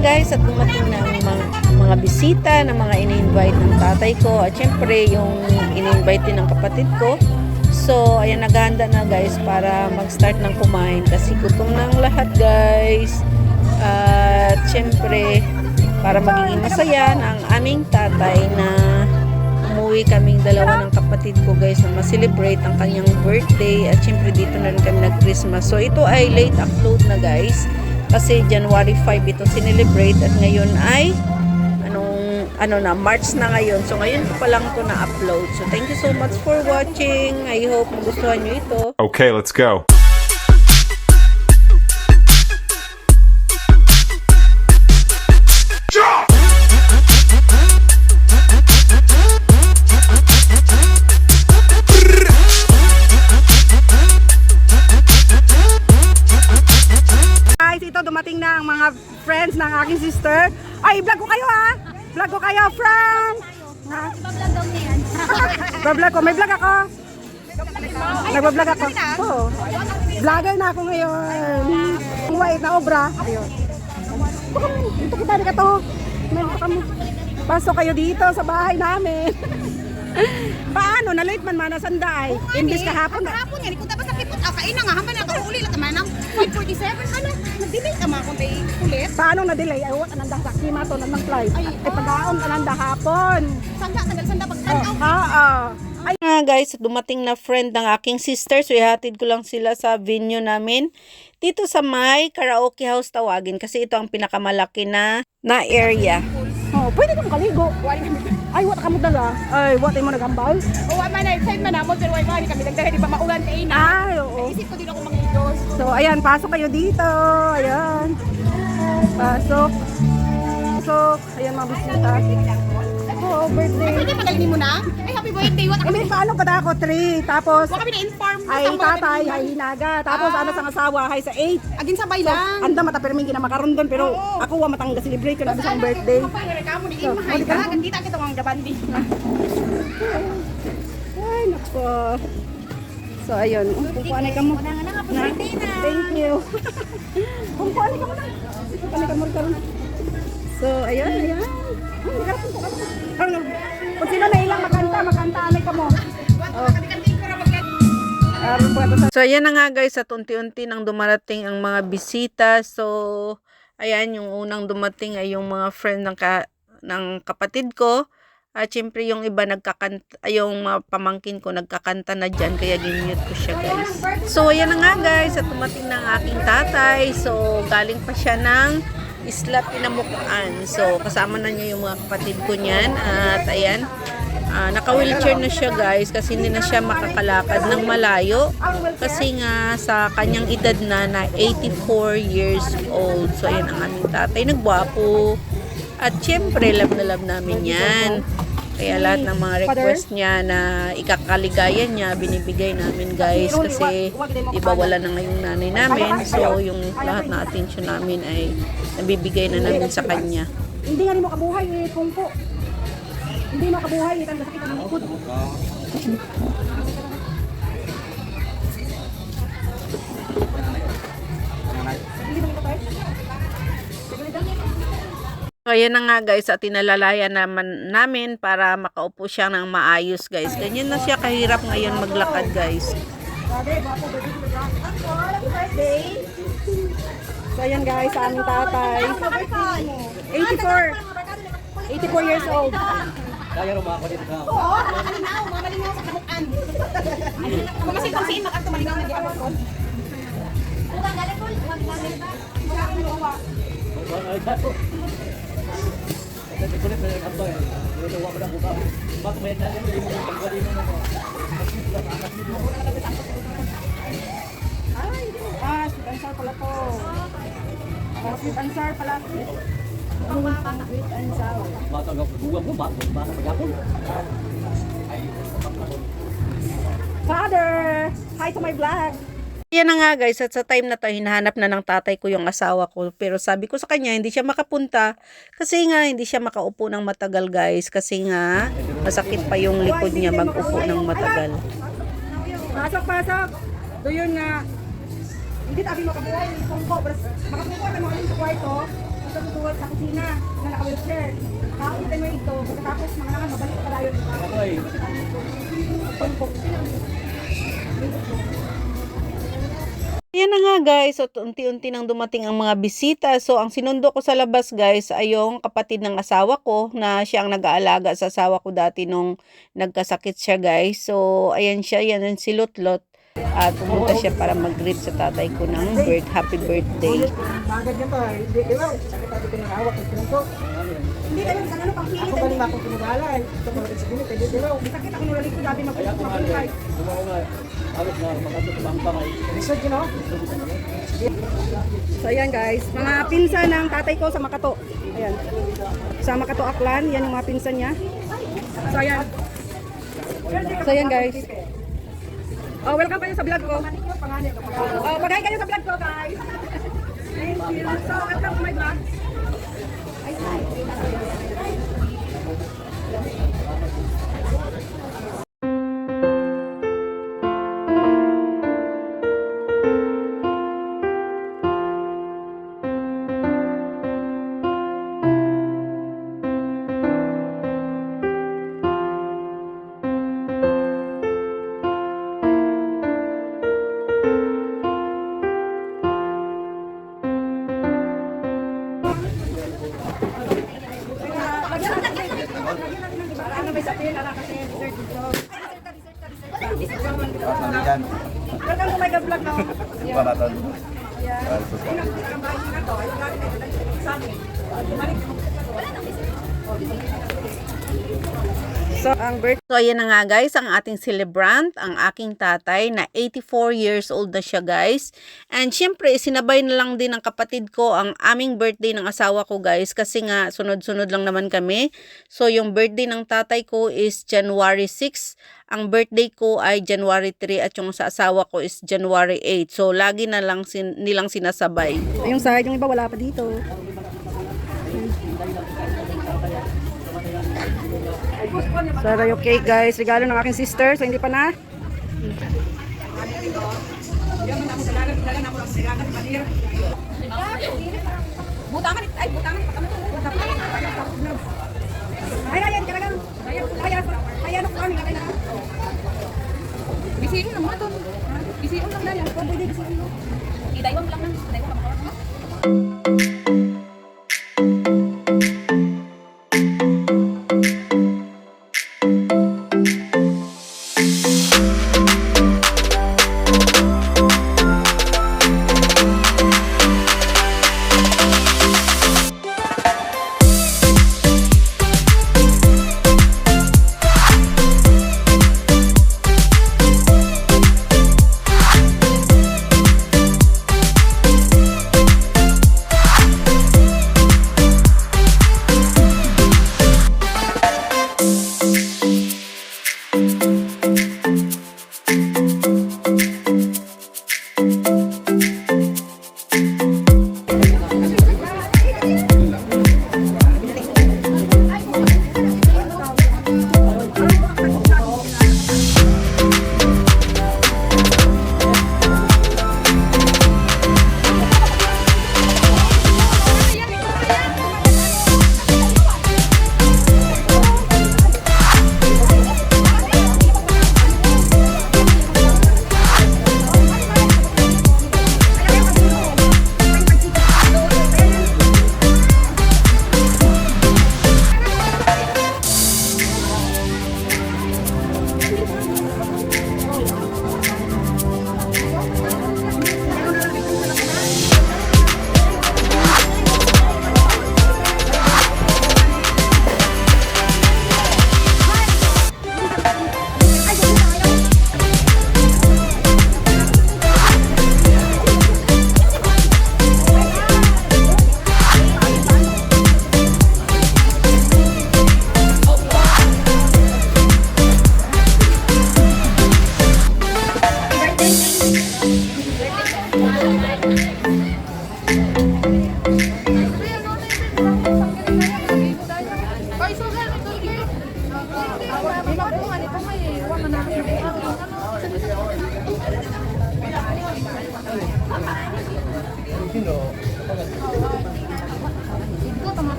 guys, at dumating na ang mga bisita na mga in-invite ng tatay ko at syempre yung in-invite din ng kapatid ko. So ayan, naghahanda na guys para mag-start ng kumain kasi gutom na ang lahat guys. At syempre para magiging masaya na ang aming tatay na umuwi kaming dalawa ng kapatid ko guys na ma-celebrate ang kanyang birthday at syempre dito na rin kami nag-Christmas. So ito ay late upload na guys kasi January 5 ito sinelebrate at ngayon ay March na ngayon. So ngayon ko pa lang ito na-upload. So thank you so much for watching. I hope magustuhan nyo ito. Okay, let's go. Guys, ito dumating na ang mga friends ng aking sister. Ay, vlog ko kayo ha! Vlog ko kayo, friend! Ha? Vlog ko, may vlog ako. Nagbablog ako. Oo. Vlogger na ako ngayon. Ang white na obra. Ayun. Dito kita ka to. Pasok kayo dito sa bahay namin. Paano? Na-late man manasanday. Imbis kahapon na. Kahapon yan, ikot pa sa pipot. Kain na nga, hamba na ito uli lang naman ng 5:47. Ano? Nag-delay ka mga kung may ulit. Paano na-delay? Ay, wala nang sa kima to nang flight. Ay, pagkaon ka nang hapon. Sanda, tagal sanda pagtanaw. Oo. Ay nga guys, dumating na friend ng aking sister. So ihatid ko lang sila sa venue namin. Dito sa may karaoke house tawagin kasi ito ang pinakamalaki na area. Oh, pwede ka makaligo. Ay, wala ka mo dala. Ay, wala mo nagambal. O, man na, side man namon, pero wala kami nagdala, di ba maulan kayo na. Ay, oo. Isip ko din ako mangigos. So, ayan, pasok kayo dito. Ayan. Pasok. Pasok. Ayan, mga bisita. Oo, birthday. Pwede pagalingin mo na? Ay, happy birthday. Wala Hindi, paano pa ako? 3. Tapos, Wala kami na-inform. ay tatay, ay hinaga. Tapos, ano sa asawa, ay sa 8. Agin sabay So, lang. anda mata pero may ginamakaroon doon. Pero ako, matang celebrate ko na isang birthday. Kapag reklamo ni Imahay ka, kita kita mga gabandi. Ay, nako. So, ayun. Kukuanay ka mo. Thank you. Kukuanay ka mo na. Kukuanay ka mo rin. So, ayun, ayan. Kung sino na ilang makanta, anay ka mo. So ayan na nga guys, at unti-unti nang dumarating ang mga bisita. So ayan, yung unang dumating ay yung mga friend ng kapatid ko. At syempre yung iba nagkakanta, yung mga pamangkin ko nagkakanta na dyan, kaya ginmute ko siya guys. So ayan na nga guys, at dumating na ang aking tatay. So galing pa siya ng Isla Pinamukaan. So kasama na niya yung mga kapatid ko niyan. At ayan, naka-wheelchair na siya guys kasi hindi na siya makakalakad ng malayo kasi nga sa kanyang edad na 84 years old. So ayan ang aming tatay, nagwapo. At syempre love na love namin yan. Kaya lahat ng mga request niya na ikakaligaya niya, binibigay namin guys. Kasi iba wala na ngayong nanay namin. So yung lahat na attention namin ay nabibigay na namin sa kanya. Hindi nga rin mo kabuhay eh, pungko. Hindi makabuhay, itang sakit ang likod. So ayan na nga guys, at tinalalayan naman namin para makaupo siya ng maayos guys. Ganyan na siya kahirap ngayon maglakad guys. So ayan guys, sa aming tatay. 84. 84 years old. Oo, nakakalinaw, mamalinaw sa kamukan. Kung kasi kung siin makang tumalinaw na ginawa ko. Sweet answer pala to. Sweet answer pala. Sweet answer. Father, hi to my vlog. Yan na nga guys, at sa time na to, hinahanap na ng tatay ko yung asawa ko. Pero sabi ko sa kanya, hindi siya makapunta. Kasi nga, hindi siya makaupo ng matagal guys. Kasi nga, masakit pa yung likod niya mag-upo ng matagal. Pasok, pasok. Doon nga. Hindi tabi makabuhay. Makabuhay na mga sa kwarto. Ito tutuwal sa kusina na naka-wheelchair. Kaunti mo ito. Pagkatapos mga naman, mabalik ka tayo. Ayan na nga guys, so unti-unti nang dumating ang mga bisita. So ang sinundo ko sa labas guys ay yung kapatid ng asawa ko na siya ang nag-aalaga sa asawa ko dati nung nagkasakit siya guys. So ayan siya, yan ang si Lutlot. At pumunta siya para mag-greet sa tatay ko ng happy birthday. Bagad niya to. Hindi, di ba? Sakit tayo pinangawak. Hindi kayo, ano pang hilit. Ako ba nila akong pinugalay? Ito pa rin sa ginit. Hindi, di ba? Sakit ako nulalig ko dati magpapalay. Resort yun, no? So ayan guys, mga pinsan ng tatay ko sa Makato. Ayan. Sa Makato Aklan, yan yung mga pinsan niya. So ayan. So ayan guys. Oh, welcome kayo sa vlog ko. Oh, pagay kayo sa vlog ko, guys. Thank you. So, welcome to my vlog. Welcome to my vlog now. So, ayan na nga guys, ang ating celebrant, ang aking tatay na 84 years old na siya guys. And syempre, sinabay na lang din ng kapatid ko ang aming birthday ng asawa ko guys. Kasi nga, sunod-sunod lang naman kami. So, yung birthday ng tatay ko is January 6. Ang birthday ko ay January 3 at yung sa asawa ko is January 8. So, lagi na lang nilang sinasabay. Yung side, yung iba wala pa dito. So, yung cake guys, regalo ng aking sister. So, hindi pa na. Butangan, ay butangan pa kami. Ayan, kailangan. Ayan, ako kami. Bisiin lang mo doon. Bisiin lang dahil. Idaiwan mo lang lang. Idaiwan ka makawat mo.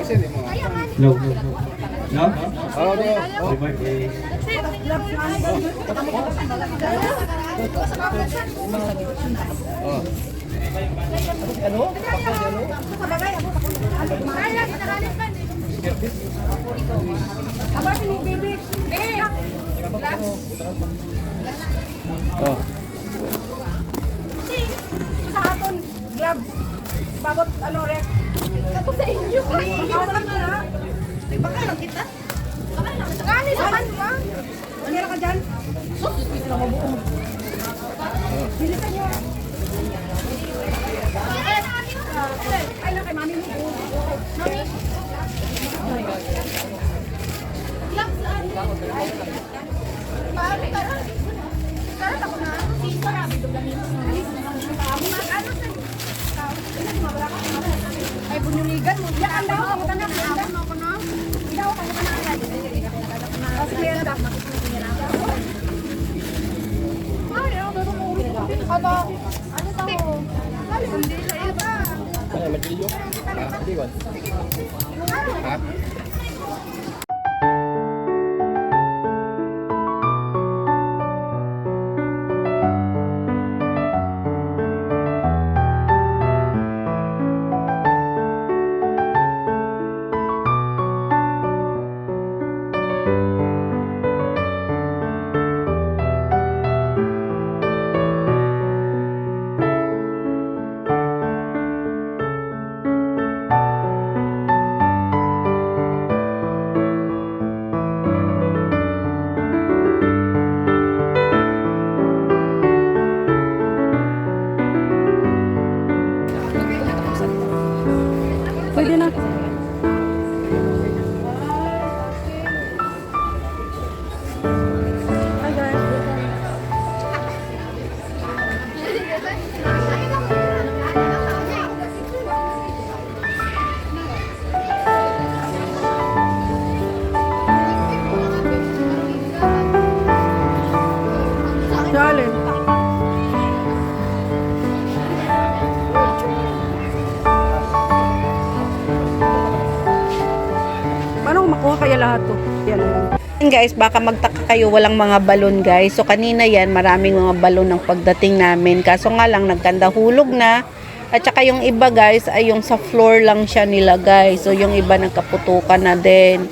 No, no, no. No? Happy birthday. Oh. Sa aton, gloves. Babot, ano, rek. Ako sa inyo. Baka lang kita. Kani, sa kanwa. Ano ka dyan? Bilisan nyo. Ay, lang kay mami mo. Mami. Karat ako na. Ay, bunyuligan mo. Yan daw, ako na na. Ako na. Ilaw, ako na na. Kasi meron ka. Ay, ano ba itong ulo? Ano? Ano tao? Hindi sa iyo ba? Ano, magilyo? Iwan. Ha? Pwede na. Hi guys. Alin? Paano kung makuha kaya lahat to? Yan. Yan guys, baka magtaka kayo, walang mga balon guys. So kanina yan, maraming mga balon ng pagdating namin. Kaso nga lang, nagkanda hulog na. At saka yung iba guys, ay yung sa floor lang siya nilagay. So yung iba nagkaputukan na din.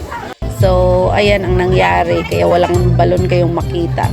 So ayan ang nangyari, kaya walang balon kayong makita.